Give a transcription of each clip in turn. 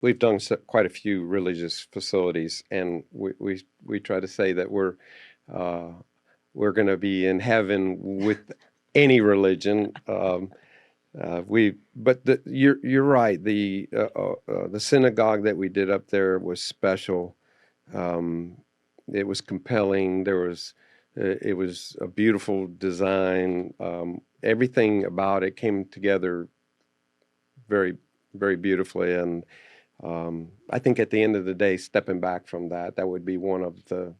we've done quite a few religious facilities, and we try to say that uh, we're going to be in heaven with any religion. You're right. The synagogue that we did up there was special. Um, it was compelling. It was a beautiful design. Everything about it came together very, very beautifully. And I think at the end of the day, stepping back from that, that would be one of the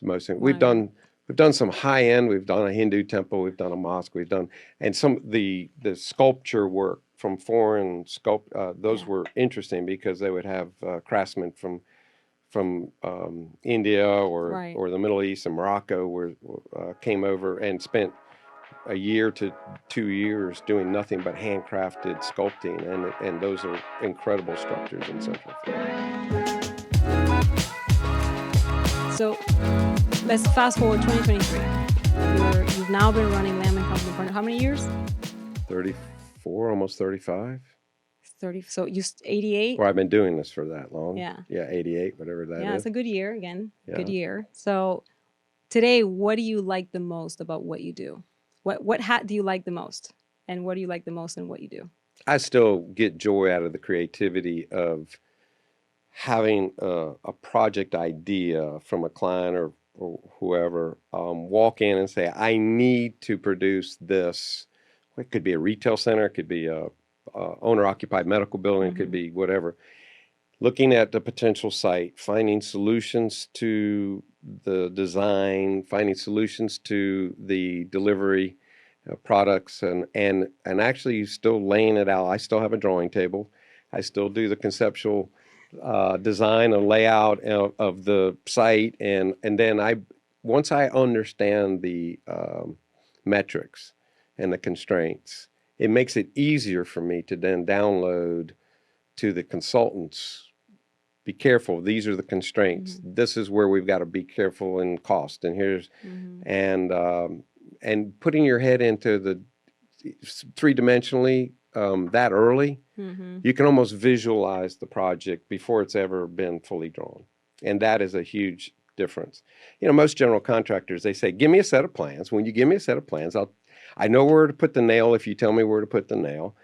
most. Wonderful. We've done some high end. We've done a Hindu temple. We've done a mosque. We've done and some the sculpture work from foreign sculpt. Those Yeah. were interesting because they would have craftsmen from India Right. or the Middle East and Morocco where came over and spent a year to 2 years doing nothing but handcrafted sculpting, and those are incredible structures in Central Florida. So let's fast forward 2023. You've now been running Lamb and Company for how many years? 34, almost 35. 30. So 88. Well, I've been doing this for that long. Yeah. Yeah, 88, whatever that Yeah, is. it's a good year again. Good Yeah. year. So today, what do you like the most about what you do? What hat do you like the most? And what do you like the most in what you do? I still get joy out of the creativity of having a project idea from a client or whoever walk in and say, I need to produce this. It could be a retail center, it could be a owner-occupied medical building, it could Mm-hmm. be whatever. Looking at the potential site, finding solutions to the design, finding solutions to the delivery products, and actually still laying it out. I still have a drawing table. I still do the conceptual design and layout of the site, and then once I understand the metrics and the constraints, it makes it easier for me to then download to the consultants. Be careful. These are the constraints. Mm-hmm. This is where we've got to be careful in cost. And here's Mm-hmm. and putting your head into the three dimensionally that early, Mm-hmm. you can almost visualize the project before it's ever been fully drawn, and that is a huge difference. Most general contractors, they say, "Give me a set of plans. When you give me a set of plans, I know where to put the nail if you tell me where to put the nail."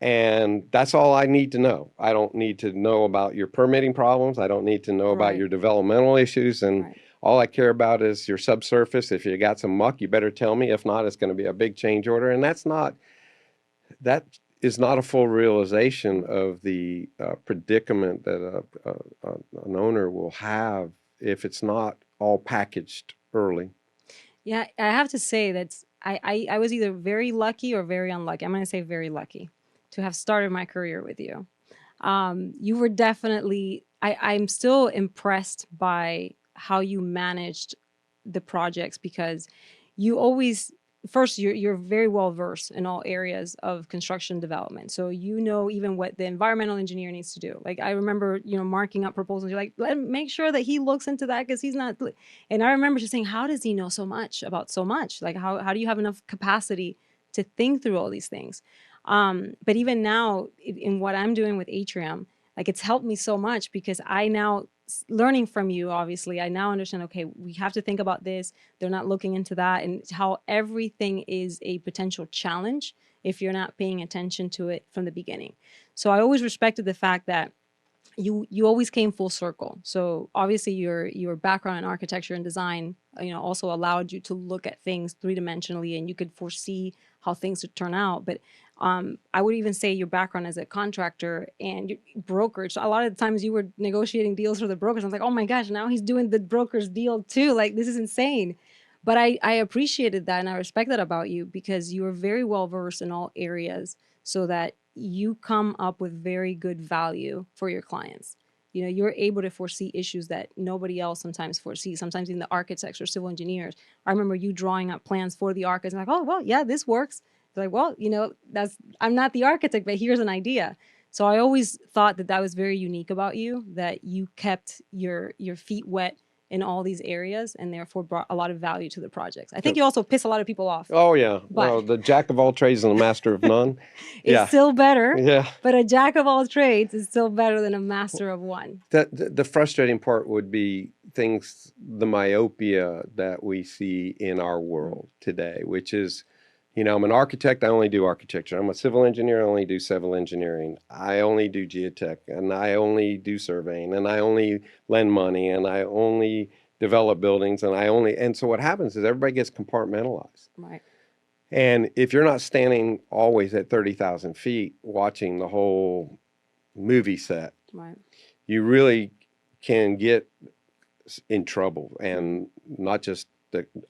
And that's all I need to know. I don't need to know about your permitting problems. I don't need to know about Right. your developmental issues. And Right. all I care about is your subsurface. If you got some muck, you better tell me. If not, it's going to be a big change order. And that is not a full realization of the predicament that an owner will have if it's not all packaged early. Yeah, I have to say that I was either very lucky or very unlucky. I'm going to say very lucky to have started my career with you. You were definitely, I'm still impressed by how you managed the projects because you always, first, you're very well versed in all areas of construction development. So you know even what the environmental engineer needs to do. Like I remember, marking up proposals. You're like, make sure that he looks into that because he's not. And I remember just saying, how does he know so much about so much? Like how do you have enough capacity to think through all these things? But even now, in what I'm doing with Atrium, like it's helped me so much because I now learning from you, obviously, I now understand, okay, we have to think about this. They're not looking into that, and how everything is a potential challenge if you're not paying attention to it from the beginning. So I always respected the fact that you always came full circle. So obviously your background in architecture and design, also allowed you to look at things three-dimensionally, and you could foresee how things would turn out. But I would even say your background as a contractor and your brokerage. A lot of the times you were negotiating deals for the brokers. I was like, oh my gosh, now he's doing the broker's deal too. Like this is insane. But I appreciated that and I respect that about you because you are very well versed in all areas so that you come up with very good value for your clients. You're able to foresee issues that nobody else sometimes foresees. Sometimes even the architects or civil engineers. I remember you drawing up plans for the architects and like, oh, well, yeah, this works. They're like, well, I'm not the architect, but here's an idea. So I always thought that that was very unique about you, that you kept your feet wet in all these areas and therefore brought a lot of value to the projects. I think Yep. you also piss a lot of people off, Oh yeah. but Well, the jack of all trades and the master of none. it's Yeah. still better. Yeah. But a jack of all trades is still better than a master of one. The frustrating part would be things, the myopia that we see in our world today, which is, I'm an architect, I only do architecture. I'm a civil engineer, I only do civil engineering. I only do geotech, and I only do surveying, and I only lend money, and I only develop buildings, and so what happens is everybody gets compartmentalized. Right. And if you're not standing always at 30,000 feet watching the whole movie set, Right. you really can get in trouble. And not just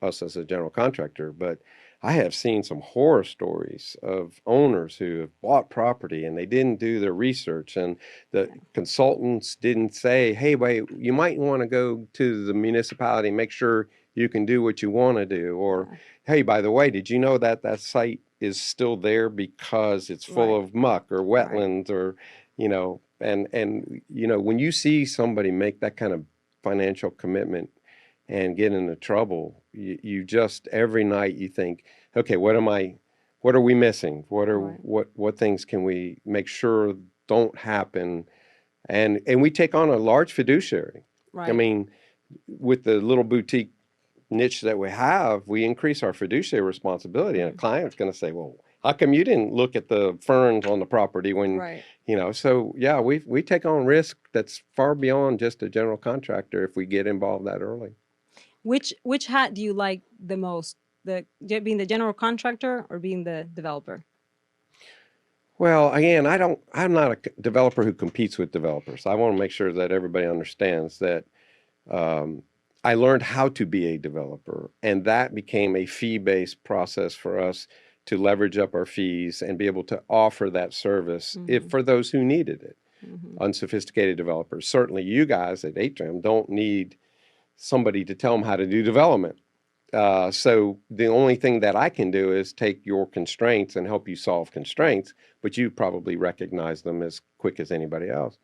us as a general contractor, but I have seen some horror stories of owners who have bought property and they didn't do their research, and the consultants didn't say, hey, wait, you might want to go to the municipality and make sure you can do what you want to do. Or, hey, by the way, did you know that that site is still there because it's full of muck or wetlands, or, when you see somebody make that kind of financial commitment and get into trouble, you just every night you think, okay, what are we missing? What things can we make sure don't happen? And we take on a large fiduciary. I Right. mean, with the little boutique niche that we have, we increase our fiduciary responsibility, and a client's going to say, well, how come you didn't look at the ferns on the property when, Right. So yeah, we take on risk that's far beyond just a general contractor if we get involved that early. Which hat do you like the most? Being the general contractor or being the developer? Well, again, I'm not a developer who competes with developers. I want to make sure that everybody understands that I learned how to be a developer, and that became a fee-based process for us to leverage up our fees and be able to offer that service if for those who needed it. Unsophisticated developers. Certainly you guys at Atrium don't need somebody to tell them how to do development. So the only thing that I can do is take your constraints and help you solve constraints, but you probably recognize them as quick as anybody else.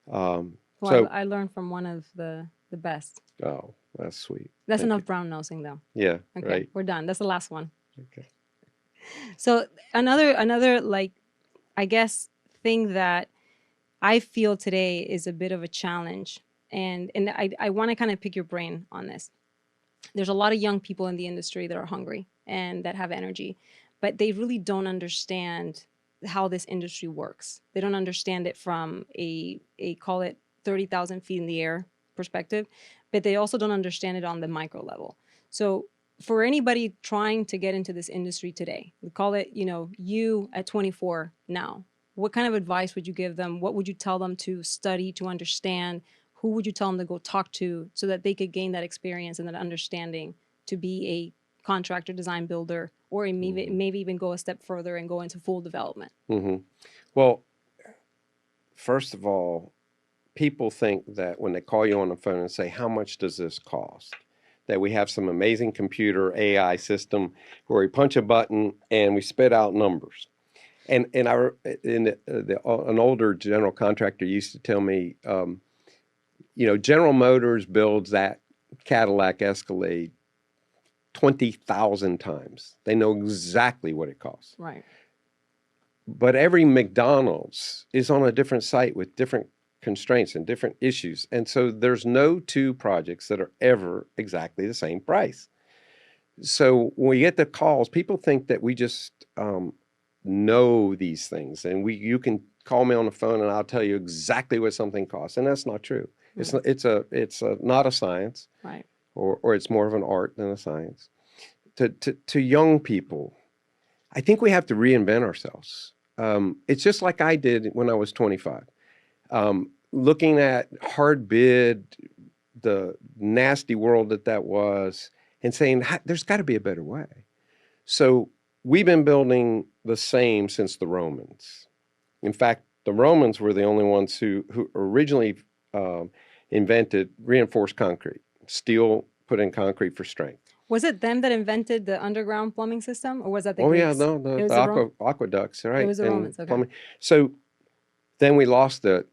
Well, So, I learned from one of the best. oh, that's sweet. That's Thank enough you. brown nosing though. Yeah, Okay, right. we're done. That's the last one. Okay. So another like, I guess, thing that I feel today is a bit of a challenge, and I want to kind of pick your brain on this. There's a lot of young people in the industry that are hungry and that have energy, but they really don't understand how this industry works. They don't understand it from a call it 30,000 feet in the air perspective, but they also don't understand it on the micro level. So for anybody trying to get into this industry today, we call it, you at 24 now, what kind of advice would you give them? What would you tell them to study, to understand? Who would you tell them to go talk to so that they could gain that experience and that understanding to be a contractor, design builder, or maybe even go a step further and go into full development? Well, first of all, people think that when they call you on the phone and say, how much does this cost? That we have some amazing computer AI system where we punch a button and we spit out numbers. And an older general contractor used to tell me, General Motors builds that Cadillac Escalade 20,000 times. They know exactly what it costs. Right. But every McDonald's is on a different site with different constraints and different issues. And so there's no two projects that are ever exactly the same price. So when we get the calls, people think that we just know these things, and you can call me on the phone and I'll tell you exactly what something costs, and that's not true. It's not a science, right? Or it's more of an art than a science. To young people, I think we have to reinvent ourselves. It's just like I did when I was 25. Looking at hard bid, the nasty world that was, and saying, there's got to be a better way. So we've been building the same since the Romans. In fact, the Romans were the only ones who originally invented reinforced concrete, steel put in concrete for strength. Was it them that invented the underground plumbing system, or was that the Greeks? Yeah, no, the aqueducts, right? It was the Romans, okay. Plumbing. So then we lost that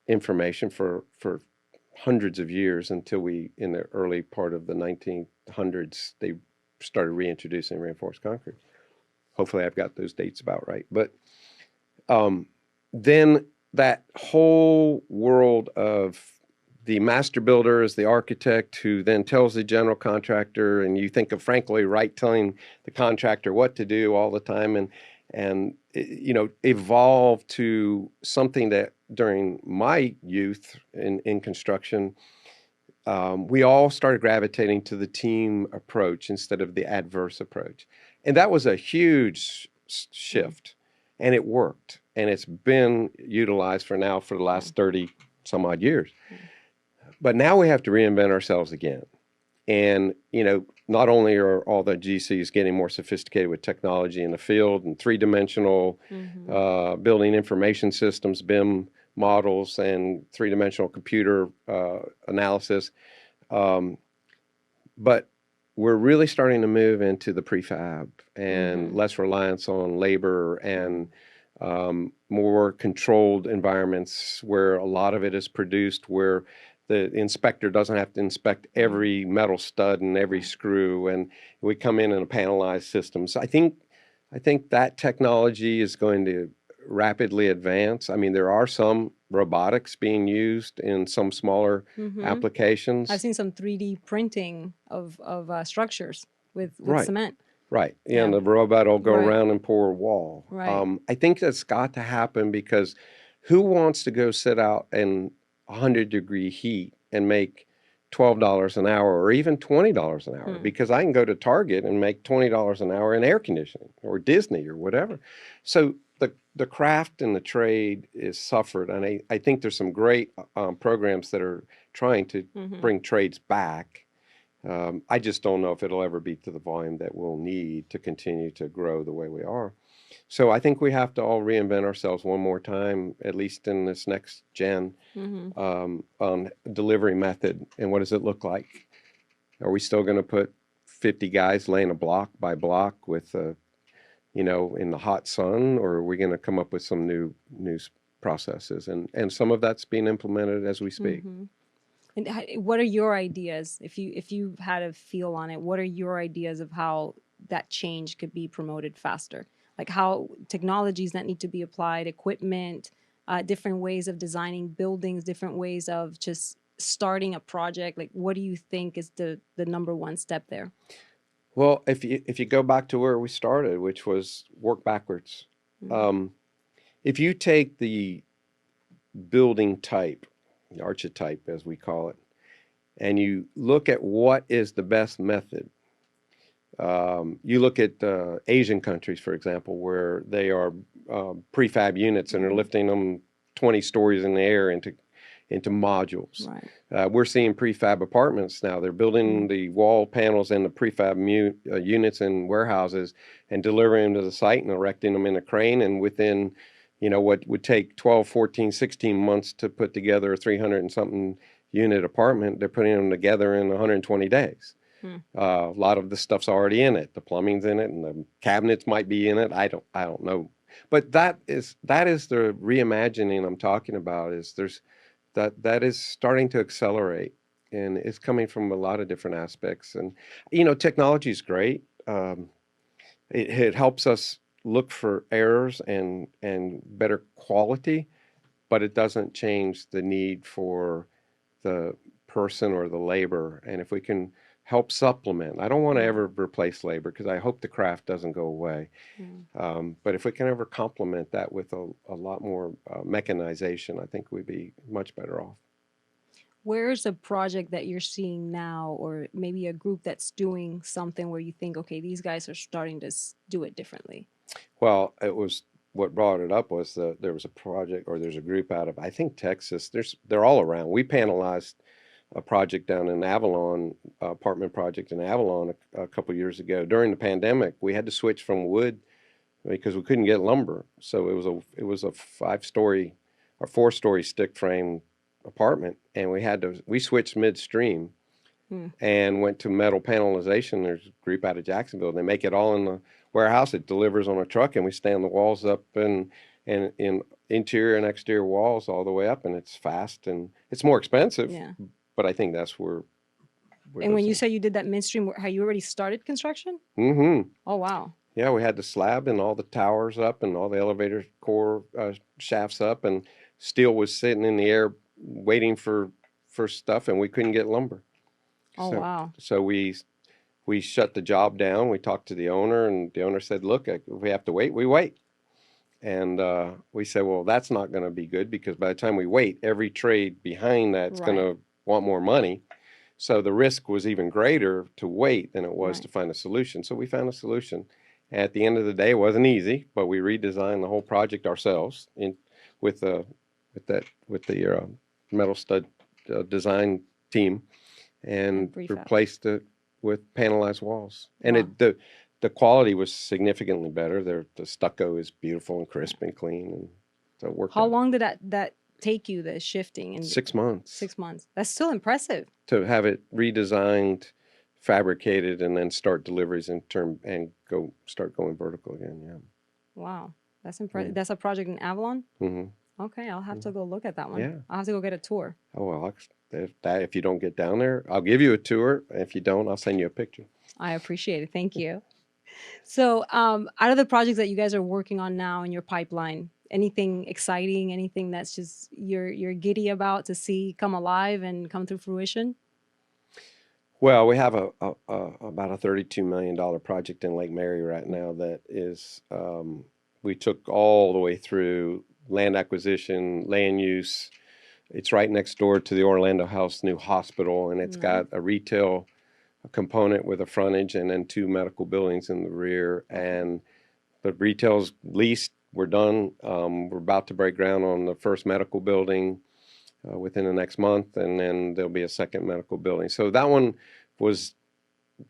information for hundreds of years until we, in the early part of the 1900s, they started reintroducing reinforced concrete. Hopefully, I've got those dates about right. But um, then that whole world of the master builder is the architect who then tells the general contractor, and you think of Frank Lloyd Wright telling the contractor what to do all the time, and evolved to something that during my youth in construction, we all started gravitating to the team approach instead of the adverse approach. And that was a huge shift, and it worked. And it's been utilized for the last 30 some odd years. But now we have to reinvent ourselves again. And, not only are all the GCs getting more sophisticated with technology in the field and three-dimensional building information systems, BIM models, and three-dimensional computer analysis, but we're really starting to move into the prefab and less reliance on labor and more controlled environments where a lot of it is produced, where the inspector doesn't have to inspect every metal stud and every screw, and we come in a panelized system. So I think that technology is going to rapidly advance. I mean, there are some robotics being used in some smaller applications. I've seen some 3D printing of structures with Right. cement. Right. Yeah, and Yeah. the robot will go Right. around and pour a wall. Right. I think that's got to happen because who wants to go sit out in 100-degree heat and make $12 an hour or even $20 an hour? Because I can go to Target and make $20 an hour in air conditioning or Disney or whatever. So the craft and the trade is suffered, and I think there's some great programs that are trying to bring trades back. I just don't know if it'll ever be to the volume that we'll need to continue to grow the way we are. So I think we have to all reinvent ourselves one more time, at least in this next gen, on delivery method and what does it look like? Are we still going to put 50 guys laying a block by block with, in the hot sun, or are we going to come up with some new processes? And some of that's being implemented as we speak. And what are your ideas, if you had a feel on it? What are your ideas of how that change could be promoted faster? Like how technologies that need to be applied, equipment, different ways of designing buildings, different ways of just starting a project. Like, what do you think is the number one step there? Well, if you go back to where we started, which was work backwards, if you take the building type, the archetype as we call it, and you look at what is the best method. You look at Asian countries, for example, where they are prefab units and are lifting them 20 stories in the air into modules. Right. We're seeing prefab apartments now. They're building the wall panels and the prefab units in warehouses and delivering them to the site and erecting them in a crane. And within, what would take 12, 14, 16 months to put together a 300 and something unit apartment, they're putting them together in 120 days. A lot of the stuff's already in it. The plumbing's in it, and the cabinets might be in it. I don't know, but that is the reimagining I'm talking about. Is that is starting to accelerate, and it's coming from a lot of different aspects. And technology is great. It helps us look for errors and better quality, but it doesn't change the need for the person or the labor. And if we can help supplement, I don't want to ever replace labor because I hope the craft doesn't go away. But if we can ever complement that with a lot more mechanization, I think we'd be much better off. Where's a project that you're seeing now, or maybe a group that's doing something where you think, okay, these guys are starting to do it differently? Well, it was what brought it up was there was a project, or there's a group out of, I think, Texas. They're all around. We panelized a project down in Avalon, apartment project in Avalon a couple years ago. During the pandemic, we had to switch from wood because we couldn't get lumber. So it was a 5-story or 4-story stick frame apartment, and we switched midstream and went to metal panelization. There's a group out of Jacksonville. They make it all in the warehouse. It delivers on a truck, and we stand the walls up and and in interior and exterior walls all the way up, and it's fast and it's more expensive, Yeah. but I think that's where And when those you are. say you did that midstream, how you already started construction? Mm-hmm. Oh, wow. Yeah, we had the slab and all the towers up and all the elevator core shafts up, and steel was sitting in the air waiting for stuff, and we couldn't get lumber. Oh, So wow. so we shut the job down. We talked to the owner, and the owner said, "Look, if we have to wait, we wait." And we said, "Well, that's not going to be good because by the time we wait, every trade behind that's going Right. to want more money." So the risk was even greater to wait than it was to Right. find a solution. So we found a solution. At the end of the day, it wasn't easy, but we redesigned the whole project ourselves in with the with the metal stud design team and And prefab. replaced it with panelized walls. And Wow. the quality was significantly better. The stucco is beautiful and crisp and clean, and so it worked How out. long did that take you, the shifting in 6 months 6 months? That's still impressive. to have it redesigned, fabricated, and then start deliveries and turn and go start going vertical again. Yeah. Wow. That's impressive. Yeah. That's a project in Avalon? Hmm. Okay, I'll have to go look at that one. Yeah. I'll have to go get a tour. Oh well. If you don't get down there, I'll give you a tour. If you don't, I'll send you a picture. I appreciate it. Thank you. So, out of the projects that you guys are working on now in your pipeline, anything exciting, anything that's just you're giddy about to see come alive and come to fruition? Well, we have about a $32 million project in Lake Mary right now that is we took all the way through land acquisition, land use. It's right next door to the Orlando House new hospital, and it's Nice. got a retail component with a frontage and then two medical buildings in the rear. Okay. And the retail's leased. We're done. We're about to break ground on the first medical building within the next month, and then there'll be a second medical building. So that one was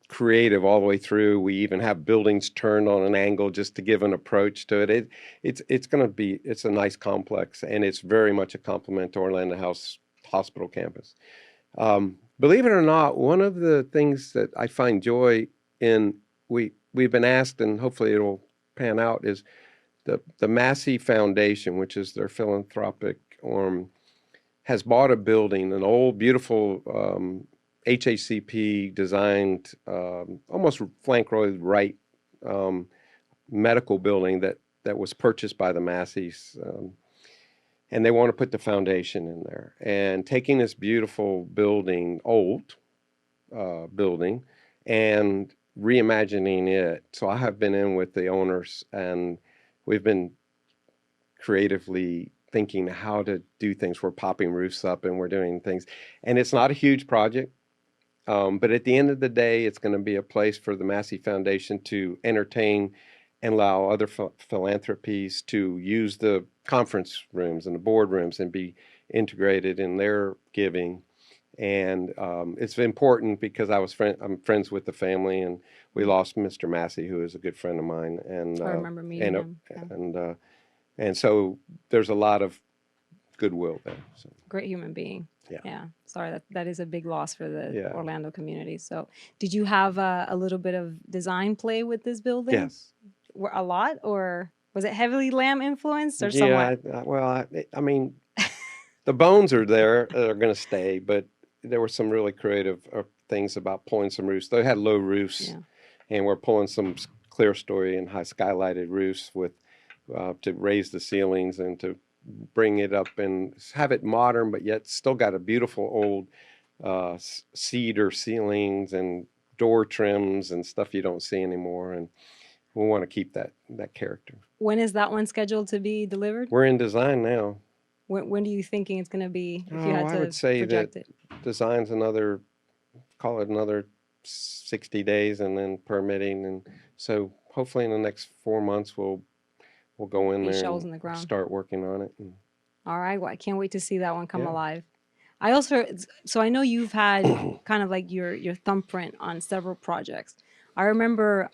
creative all the way through. We even have buildings turned on an angle just to give an approach to it. It's going to be it's a nice complex, and it's very much a complement to Orlando House Hospital campus. Believe it or not, one of the things that I find joy in we've been asked, and hopefully it'll pan out, is the Massey Foundation, which is their philanthropic arm, has bought a building, an old, beautiful HACP designed, almost flank road right um, medical building that was purchased by the Masseys. And they want to put the foundation in there. And taking this beautiful building, old building, and reimagining it. So I have been in with the owners, and we've been creatively thinking how to do things. We're popping roofs up and we're doing things. And it's not a huge project, but at the end of the day, it's going to be a place for the Massey Foundation to entertain and allow other philanthropies to use the conference rooms and the boardrooms and be integrated in their giving. And it's important because I'm friends with the family, and we Mm. lost Mr. Massey, who is a good friend of mine, I remember meeting and him. Yeah. and uh, and so there's a lot of goodwill there. So Great human being. yeah, Yeah. Sorry, that is a big loss for the yeah, Orlando community. So, did you have a little bit of design play with this building? yes, A lot, or was it heavily Lamb influenced or somewhat? yeah. Well, I mean, the bones are there; are going to stay. But there were some really creative things about pulling some roofs. They had low roofs, Yeah. and we're pulling some clear story and high skylighted roofs with to raise the ceilings and to bring it up and have it modern, but yet still got a beautiful old cedar ceilings and door trims and stuff you don't see anymore. And we want to keep that character. When is that one scheduled to be delivered? We're in design now. When do you thinking it's going to be if you Oh, had I would to say that project it? design's another, call it another 60 days, and then permitting. And so hopefully in the next 4 months we'll go in Be there shovels and in the ground. start working on it. And All right. Well, I can't wait to see that one come yeah. alive. I also so I know you've had kind of like your thumbprint on several projects. I remember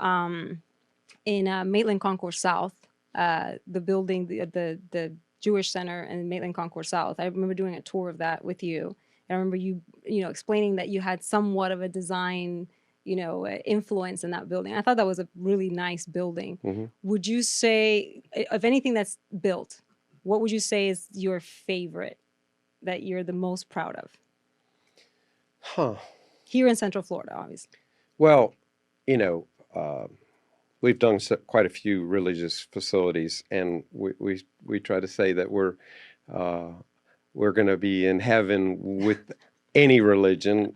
in Maitland Concourse South, the building, the Jewish Center in Maitland Concourse South. I remember doing a tour of that with you. I remember you explaining that you had somewhat of a design influence in that building. I thought that was a really nice building. Hmm. Would you say, of anything that's built, what would you say is your favorite that you're the most proud of Huh. here in Central Florida, obviously? Well, you know, uh, we've done quite a few religious facilities, and we try to say that uh, we're going to be in heaven with any religion.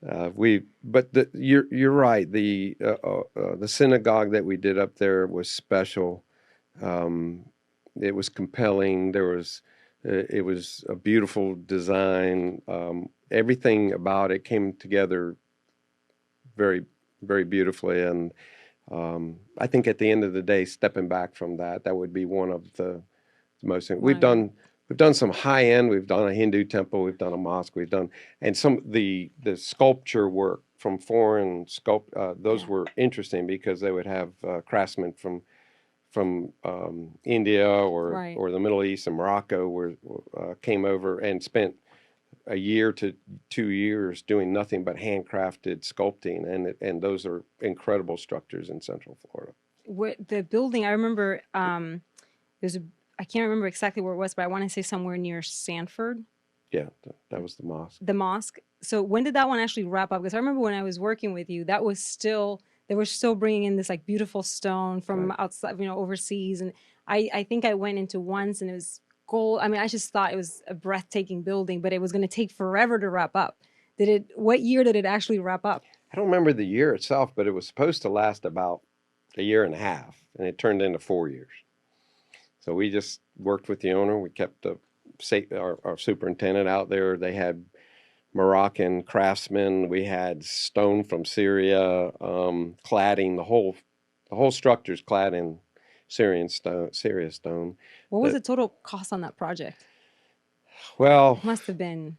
You're right. The synagogue that we did up there was special. Um, it was compelling. It was a beautiful design. Everything about it came together very, very beautifully. And I think at the end of the day, stepping back from that, that would be one of the most. One of your We've done some high end. We've done a Hindu temple. We've done a mosque. We've done and some the sculpture work from foreign sculpt. Those Yeah. were interesting because they would have craftsmen from India Right. or the Middle East and Morocco were came over and spent a year to 2 years doing nothing but handcrafted sculpting, and those are incredible structures in Central Florida. What the building? I remember. There's a. I can't remember exactly where it was, but I want to say somewhere near Sanford, Yeah, that was the mosque. the mosque. So when did that one actually wrap up? Because I remember when I was working with you, that was still they were still bringing in this like beautiful stone from Right. outside, overseas, and I think I went into once and it was gold. I mean, I just thought it was a breathtaking building, but it was going to take forever to wrap up. Did it? What year did it actually wrap up? I don't remember the year itself, but it was supposed to last about a year and a half, and it turned into 4 years. So we just worked with the owner. We kept our superintendent out there. They had Moroccan craftsmen. We had stone from Syria, cladding. The whole structure is clad in Syria stone. What was The, the total cost on that project? well, It must have been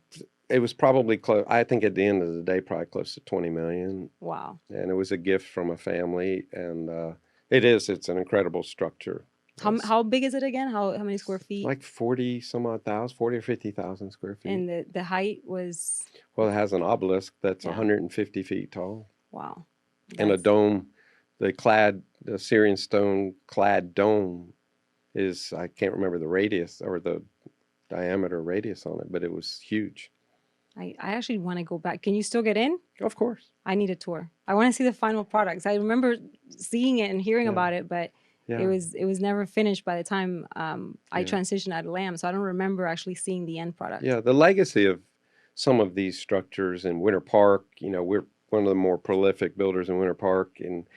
it was probably close. I think at the end of the day, probably close to 20 million. wow. And it was a gift from a family, and it is. It's an incredible structure. It's How big is it again? How many square feet? like 40 some odd thousand, 40 or 50,000 square feet. And the height was Well, it has an obelisk that's yeah. 150 feet tall Wow. and a That's dome. The Syrian stone clad dome is, I can't remember the radius or the diameter radius on it, but it was huge. I actually want to go back. Can you still get in? Of course. I need a tour. I want to see the final products. I remember seeing it and hearing Yeah. about it, but Yeah. it was never finished by the time I Yeah. transitioned out of Lamb, so I don't remember actually seeing the end product. Yeah. The legacy of some of these structures in Winter Park, we're one of the more prolific builders in Winter Park. And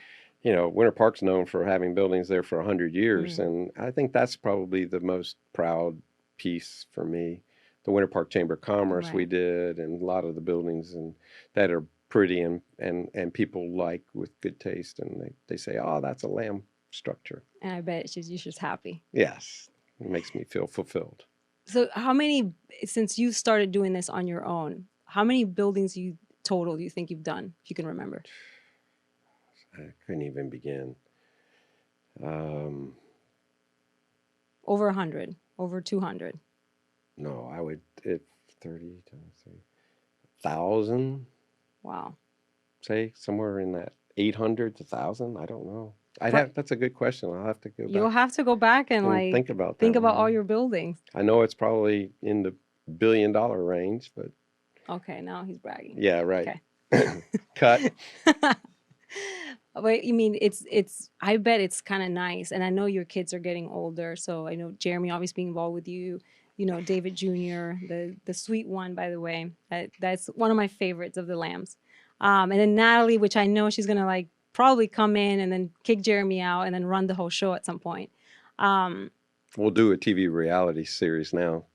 Winter Park's known for having buildings there for 100 years, Mm, and I think that's probably the most proud piece for me. The Winter Park Chamber of Commerce we right. did, and a lot of the buildings and that are pretty and people like with good taste, and they say, "Oh, that's a Lamb structure." And I bet you're just happy. Yes, it makes me feel fulfilled. So how many since you started doing this on your own, how many buildings you total do you think you've done, if you can remember? I couldn't even begin. Um, Over 100, over 200. no, I would if 30 times 3,000. Wow. Say somewhere in that 800 to 1,000. I don't know. Pro- That's a good question. I'll have to go You'll back have to go back and and like think about think that about one. all Yeah. your buildings. I know it's probably in the $1 billion range, but Okay, now he's bragging. yeah, right. Okay. Cut. But you mean it's I bet it's kind of nice. And I know your kids are getting older, so I know Jeremy obviously being involved with you, David Jr., the sweet one, by the way. That's one of my favorites of the Lambs. And then Natalie, which I know she's gonna like probably come in and then kick Jeremy out and then run the whole show at some point. Um, We'll do a TV reality series now.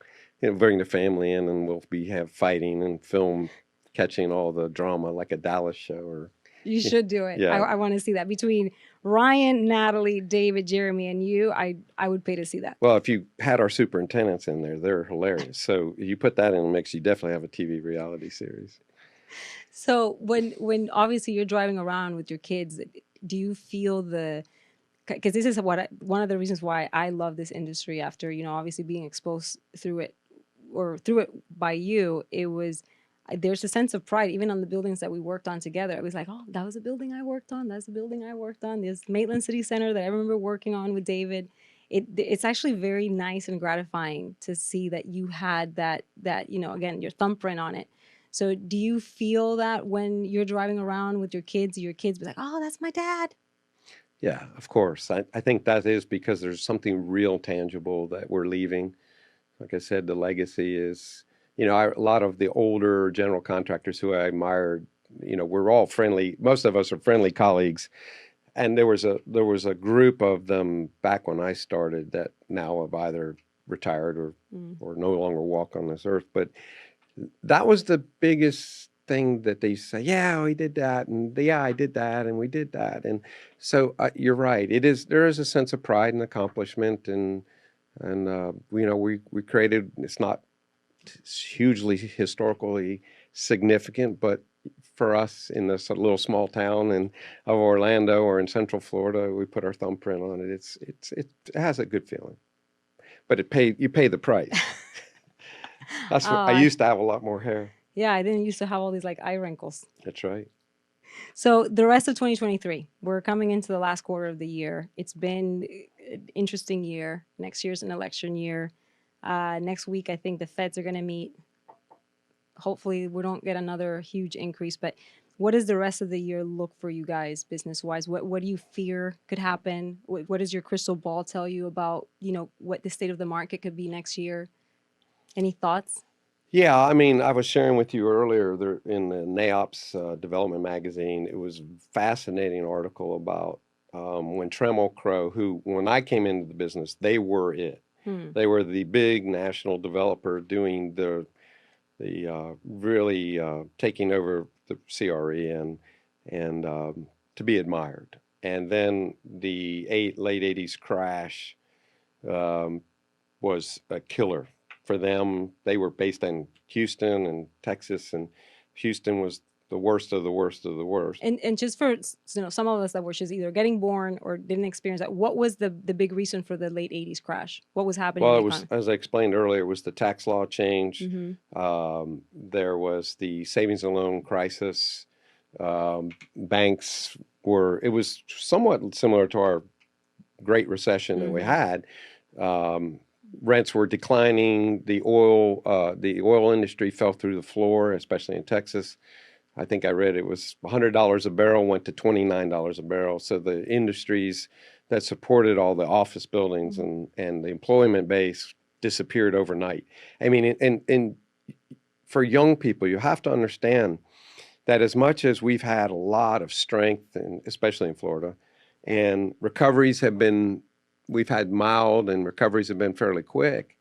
Bring the family in, and we'll have fighting and film catching all the drama like a Dallas show or You should do it. yeah. I want to see that. Between Ryan, Natalie, David, Jeremy, and you, I would pay to see that. Well, if you had our superintendents in there, they're hilarious. So you put that in the mix, you definitely have a TV reality series. So when obviously you're driving around with your kids, do you feel because this is one of the reasons why I love this industry after, obviously being exposed through it or through it by you, it was there's a sense of pride even on the buildings that we worked on together. It was like, oh, that was a building I worked on. That's a building I worked on. This Maitland City Center that I remember working on with David. It's actually very nice and gratifying to see that you had that again, your thumbprint on it. So do you feel that when you're driving around with your kids be like, oh, that's my dad? Yeah, of course. I think that is because there's something real tangible that we're leaving. Like I said, the legacy is, a lot of the older general contractors who I admired, we're all friendly. Most of us are friendly colleagues. And there was a group of them back when I started that now have either retired or no longer walk on this earth. But that was the biggest thing that they say, yeah, we did that, and yeah, I did that, and we did that. And so you're right. There is a sense of pride and accomplishment, and we created. It's not hugely historically significant, but for us in this little small town of Orlando or in Central Florida, we put our thumbprint on it. It has a good feeling, but you pay the price. That's what I Uh, used to have a lot more hair. yeah, I didn't used to have all these like eye wrinkles. That's right. So the rest of 2023, we're coming into the last quarter of the year. It's been an interesting year. Next year's an election year. Next week, I think the feds are going to meet. Hopefully, we don't get another huge increase. But what does the rest of the year look for you guys, business wise? What do you fear could happen? What does your crystal ball tell you about what the state of the market could be next year? Any thoughts? Yeah, I mean, I was sharing with you earlier there in the NAOPS Development Magazine. It was a fascinating article about when Trammell Crow, who when I came into the business, they were it. Hmm. They were the big national developer doing the really taking over the CRE and to be admired. And then the late '80s crash um, was a killer for them. They were based in Houston and Texas, and Houston was the worst of the worst of the worst. And just for some of us that were just either getting born or didn't experience that, what was the big reason for the late '80s crash? What was happening in Well, the it was, economy? as I explained earlier, it was the tax law change. Mm-hmm. There was the savings and loan crisis. Banks it was somewhat similar to our Great Recession that we Mm-hmm. had. Um, Rents were declining. The oil industry fell through the floor, especially in Texas. I think I read it was $100 a barrel went to $29 a barrel. So the industries that supported all the office buildings and the employment base disappeared overnight. I mean, and for young people, you have to understand that as much as we've had a lot of strength, and especially in Florida, and we've had mild and recoveries have been fairly quick.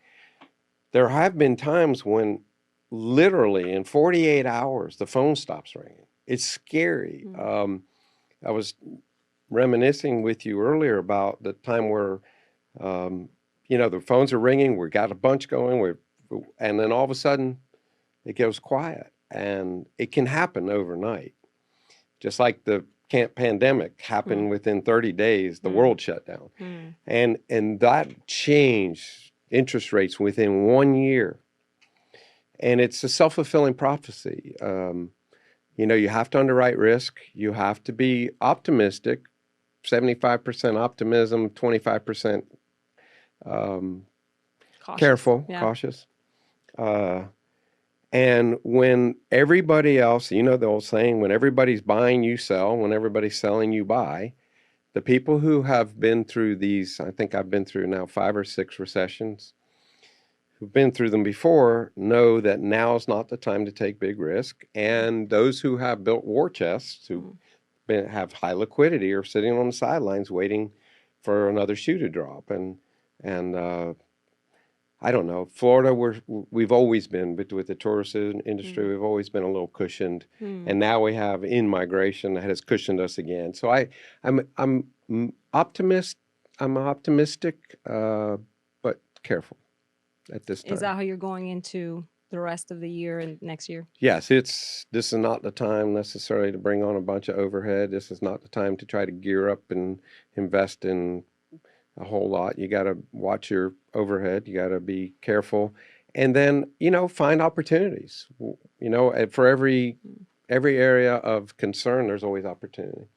There have been times when literally in 48 hours, the phone stops ringing. It's scary. I was reminiscing with you earlier about the time where, um, the phones are ringing. We got a bunch going. And then all of a sudden it goes quiet, and it can happen overnight. Just like the pandemic happened within 30 days, the world shut down. And that changed interest rates within 1 year. And it's a self-fulfilling prophecy. You have to underwrite risk. You have to be optimistic, 75% optimism, 25% Cautious. careful, Yeah. cautious. Uh, and when everybody else, the old saying, when everybody's buying, you sell. When everybody's selling, you buy. The people who have been through these, I think I've been through now 5 or 6 recessions, who've been through them before, know that now is not the time to take big risk. And those who have built war chests, have high liquidity, are sitting on the sidelines waiting for another shoe to drop. And I don't know. Florida, we've always been, but with the tourist industry, we've always been a little cushioned, and now we have in-migration that has cushioned us again. So I'm optimist. I'm optimistic, but careful at this Is time. that how you're going into the rest of the year and next year? Yes, this is not the time necessarily to bring on a bunch of overhead. This is not the time to try to gear up and invest in a whole lot. You got to watch your overhead. You got to be careful. and then find opportunities. And for Mm. every area of concern, there's always opportunity.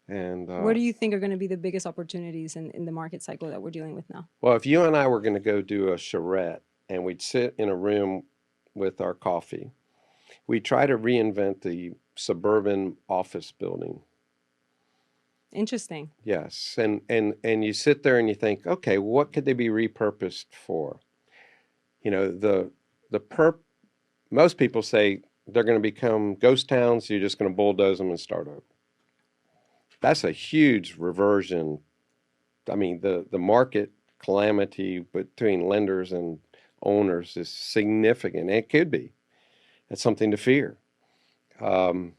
And What do you think are going to be the biggest opportunities in the market cycle that we're dealing with now? well, if you and I were going to go do a charrette and we'd sit in a room with our coffee, we try to reinvent the suburban office building. Interesting. Yes, and you sit there and you think, okay, what could they be repurposed for? You know, the perp. Most people say they're going to become ghost towns. You're just going to bulldoze them and start over. That's a huge reversion. I mean, the market calamity between lenders and owners is significant. It could be. That's something to fear. Um,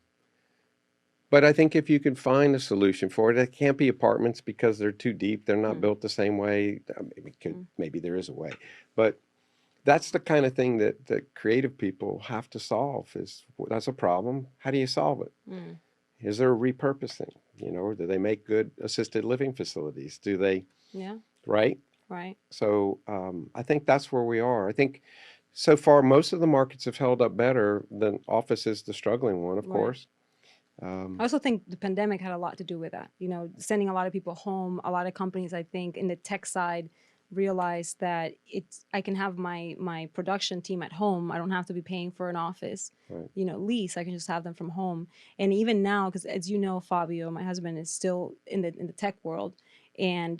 But I think if you can find a solution for it, it can't be apartments because they're too deep. They're not Mm. built the same way. Mm. Maybe there is a way, but that's the kind of thing that creative people have to solve. Is that's a problem. How do you solve it? Mm. Is there a repurposing? Do they make good assisted living facilities? Do they, Yeah. right? Right. So I think that's where we are. I think so far most of the markets have held up better than office is the struggling one, of Right. course. I also think the pandemic had a lot to do with that. Sending a lot of people home. A lot of companies, I think, in the tech side, realized that I can have my production team at home. I don't have to be paying for an office, Right. lease. I can just have them from home. And even now, because as you know, Fabio, my husband is still in the tech world, and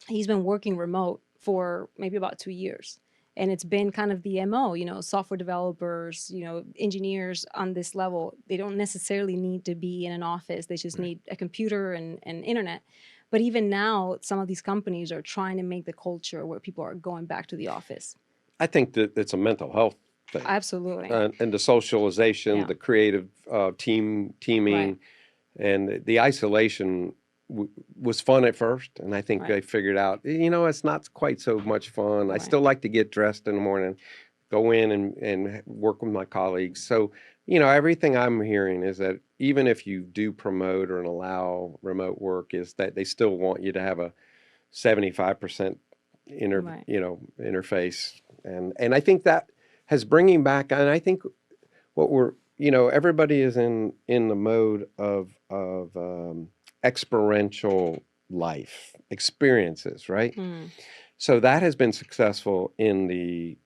he's been working remote for maybe about 2 years. And it's been kind of the MO, software developers, engineers on this level. They don't necessarily need to be in an office. They just Right. need a computer and internet. But even now, some of these companies are trying to make the culture where people are going back to the office. I think that it's a mental health thing, Absolutely. and the socialization, Yeah. the creative Right. teaming, and the isolation was fun at first. And I think Right. they figured out, it's not quite so much fun. I Right. still like to get dressed in the morning, go in and work with my colleagues. So, everything I'm hearing is that even if you do promote or allow remote work, is that they still want you to have a 75% Right. interface. And I think that has bringing back, and I think what we're, everybody is in the mode of experiential life experiences, right? Mm. So that has been successful in the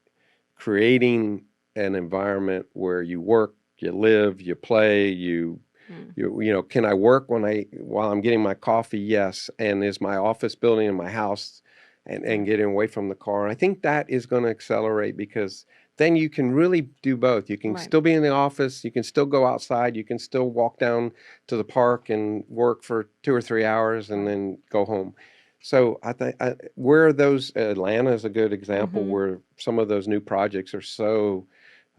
creating an environment where you work, you live, you play, Mm. can I work while I'm getting my coffee? Yes. And is my office building in my house and Right. getting away from the car? And I think that is going to accelerate because then you can really do both. You can Right. still be in the office, you can still go outside, you can still walk down to the park and work for 2 or 3 hours and Right. then go home. So I think where those Atlanta is a good example Mm-hmm. where some of those new projects are so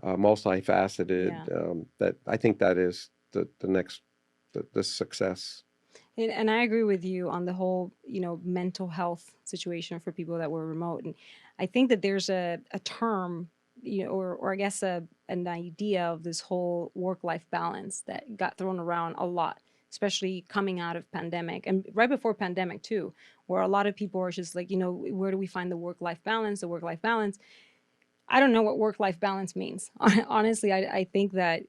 multifaceted Yeah. that I think that is the next the success. And I agree with you on the whole, mental health situation for people that were remote. And I think that there's a term, or I guess an idea of this whole work-life balance that got thrown around a lot, especially coming out of pandemic and right before pandemic too, where a lot of people are just like, where do we find the work-life balance, the work-life balance? I don't know what work-life balance means. Honestly, I think that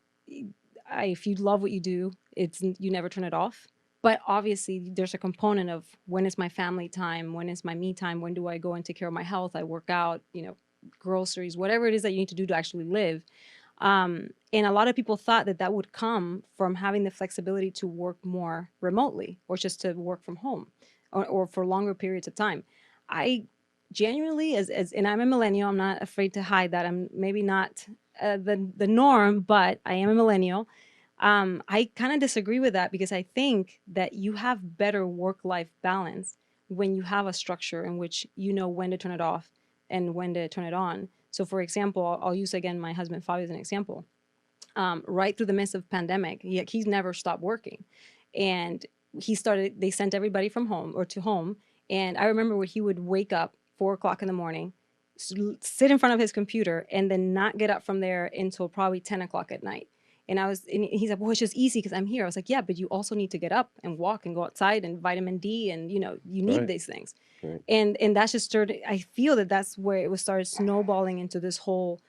if you love what you do, you never turn it off. But obviously, there's a component of when is my family time, when is my me time, when do I go and take care of my health, I work out, groceries, whatever it is that you need to do to actually live. And a lot of people thought that that would come from having the flexibility to work more remotely or just to work from home or for longer periods of time. I genuinely, and I'm a millennial, I'm not afraid to hide that. I'm maybe not the norm, but I am a millennial. I kind of disagree with that because I think that you have better work life balance when you have a structure in which you know when to turn it off and when to turn it on. So, for example, I'll use again my husband Fabio as an example. Right through the midst of pandemic, he's never stopped working, and he started. They sent everybody from home or to home, and I remember when he would wake up 4 o'clock in the morning, sit in front of his computer, and then not get up from there until probably 10 o'clock at night. And he's like, well, it's just easy because I'm here. I was like, yeah, but you also need to get up and walk and go outside and vitamin D, and you need Right. these things. Right. And that's just started. I feel that that's where it was started snowballing into this whole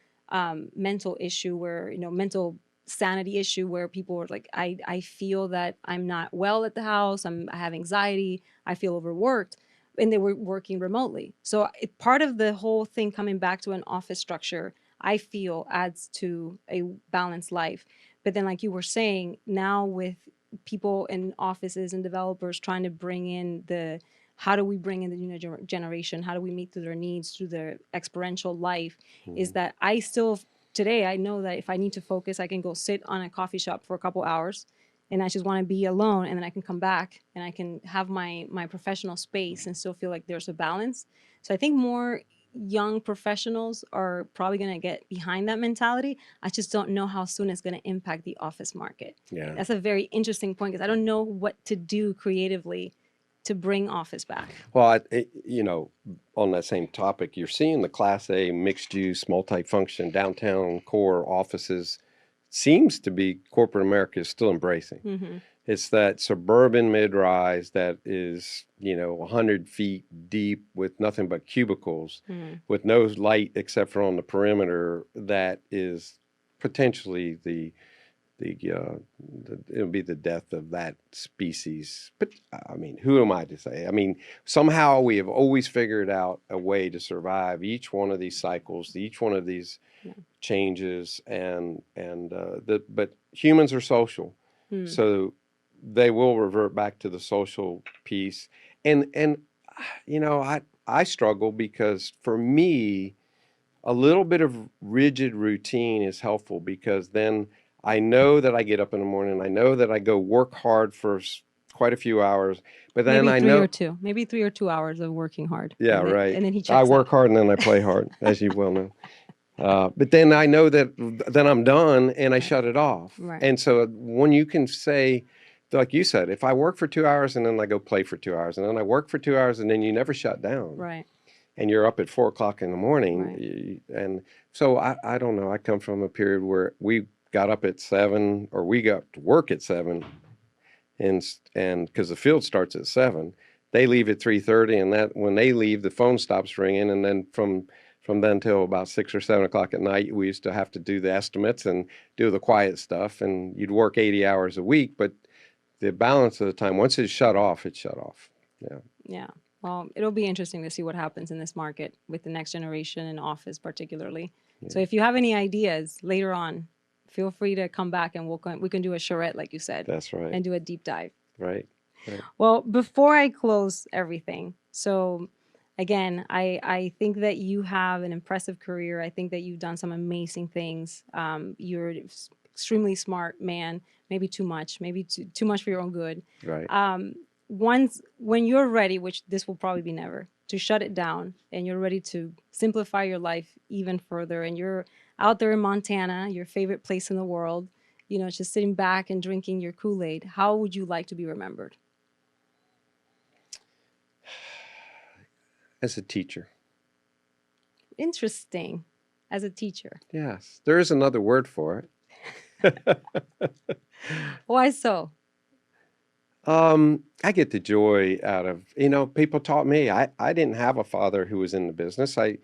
mental issue, where mental sanity issue, where people were like, I feel that I'm not well at the house. I have anxiety. I feel overworked, and they were working remotely. So part of the whole thing coming back to an office structure, I feel, adds to a balanced life. But then, like you were saying, now with people in offices and developers trying to bring in the how do we bring in the new generation? How do we meet through their needs through their experiential life? Is Mhm. that I still today I know that if I need to focus, I can go sit on a coffee shop for a couple hours, and I just want to be alone, and then I can come back and I can have my professional space and still feel like there's a balance. So I think more young professionals are probably going to get behind that mentality. I just don't know how soon it's going to impact the office market. Yeah. That's a very interesting point because I don't know what to do creatively to bring office back. Well, on that same topic, you're seeing the Class A mixed use, multifunction downtown core offices seems to be corporate America is still embracing. Mm-hmm. It's that suburban mid-rise that is, 100 feet deep with nothing but cubicles, Mm-hmm. with no light except for on the perimeter. That is potentially it'll be the death of that species. But I mean, who am I to say? I mean, somehow we have always figured out a way to survive each one of these cycles, each one of these Yeah. changes, but humans are social, Mm. so they will revert back to the social piece. And I struggle because for me a little bit of rigid routine is helpful because then I know that I get up in the morning, I know that I go work hard for quite a few hours, but then Maybe I three or know, two, maybe 3 or 2 hours of working hard, yeah, right. and then he I checks work out. hard and then I play hard, as you well know. But then I know that then I'm done and I Right. shut it off. Right. And so when you can say, like you said, if I work for 2 hours and then I go play for 2 hours and then I work for 2 hours and then you never shut down Right. and you're up at 4 o'clock in the morning. Right. And so I don't know. I come from a period where we got up at 7 or we got to work at 7 and because the field starts at 7, they leave at 3:30, and that when they leave, the phone stops ringing, and then from then till about 6 or 7 o'clock at night, we used to have to do the estimates and do the quiet stuff, and you'd work 80 hours a week, but the balance of the time, once it's shut off, it's shut off. Yeah. Yeah. Well, it'll be interesting to see what happens in this market with the next generation in office, particularly. So Yeah, if you have any ideas later on, feel free to come back and we can do a charrette, like you said, that's right. and do a deep dive. Right. Right. Well, before I close everything, so again, I think that you have an impressive career. I think that you've done some amazing things. You're an extremely smart man, maybe too much, maybe too much for your own good. Right. Once when you're ready, which this will probably be never, to shut it down and you're ready to simplify your life even further, and you're out there in Montana, your favorite place in the world, just sitting back and drinking your Kool-Aid, how would you like to be remembered? As a teacher. Interesting. As a teacher. Yes. There is another word for it. Why so? I get the joy out of, people taught me. I didn't have a father who was in the business. I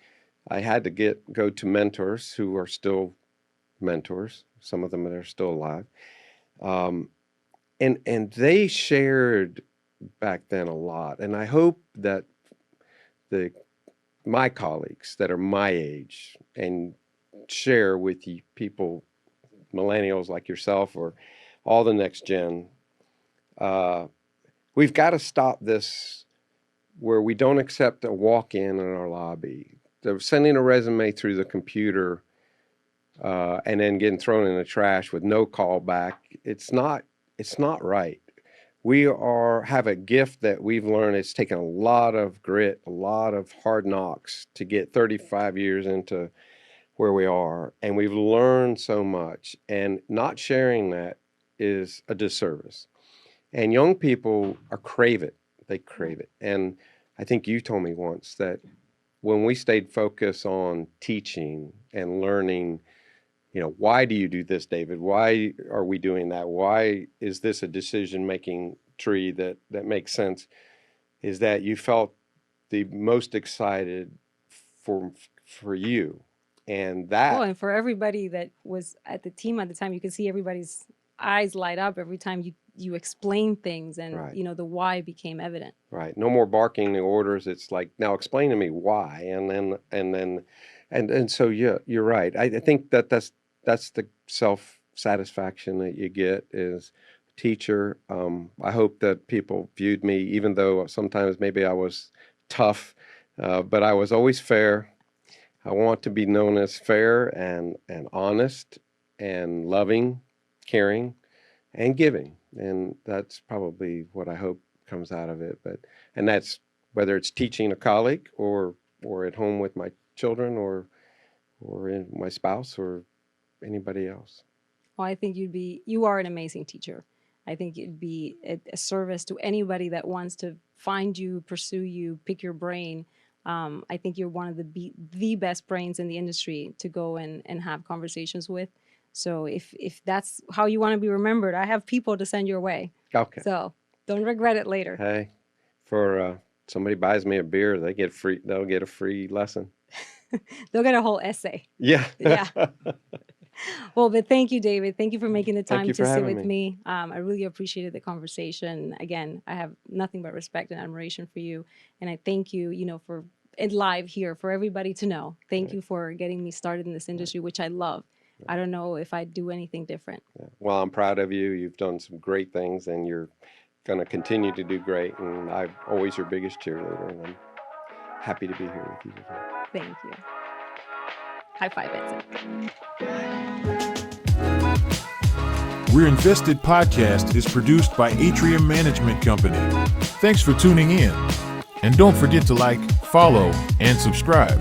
had to go to mentors who are still mentors. Some of them that are still alive. Um, and they shared back then a lot. And I hope that the my colleagues that are my age and share with you people, millennials like yourself or all the next gen, uh, we've got to stop this where we don't accept a walk-in our lobby. They're sending a resume through the computer and then getting thrown in the trash with no callback. It's not. It's not right. We have a gift that we've learned. It's taken a lot of grit, a lot of hard knocks to get 35 years into where we are, and we've learned so much. And not sharing that is a disservice. And young people are crave it. They Right. crave it. And I think you told me once that when we stayed focused on teaching and learning why do you do this, David? Why are we doing that? Why is this a decision-making tree that makes sense? Is that you felt the most excited for you, and Well, that and for everybody that was at the team at the time, you could see everybody's eyes light up every time you explain things, and right, the why became evident. right. No more barking the orders. It's like, now explain to me why, and so yeah, you're right. I think that's the self satisfaction that you get is teacher. I hope that people viewed me, even though sometimes maybe I was tough, but I was always fair. I want to be known as fair and honest and loving, caring, and giving. And that's probably what I hope comes out of it. And that's whether it's teaching a colleague or at home with my children or in my spouse or anybody else. Well, I think you are an amazing teacher. I think it'd be a service to anybody that wants to find you, pursue you, pick your brain. I think you're one of the best brains in the industry to go and have conversations with. So if that's how you want to be remembered, I have people to send your way. Okay. So don't regret it later. Hey, for somebody buys me a beer, they'll get a free lesson. They'll get a whole essay. Yeah. Yeah. Well, but thank you, David. Thank you for making the Thank time you to for sit having with me. me. I really appreciated the conversation. Again, I have nothing but respect and admiration for you. And I thank you, for it live here for everybody to know. Thank Right. you for getting me started in this industry, which I love. I don't know if I'd do anything different. Yeah. Well, I'm proud of you. You've done some great things, and you're going to continue to do great. And I'm always your biggest cheerleader, and I'm happy to be here with you today. Thank you. High five, Vincent. We're Invested Podcast is produced by Atrium Management Company. Thanks for tuning in. And don't forget to like, follow, and subscribe.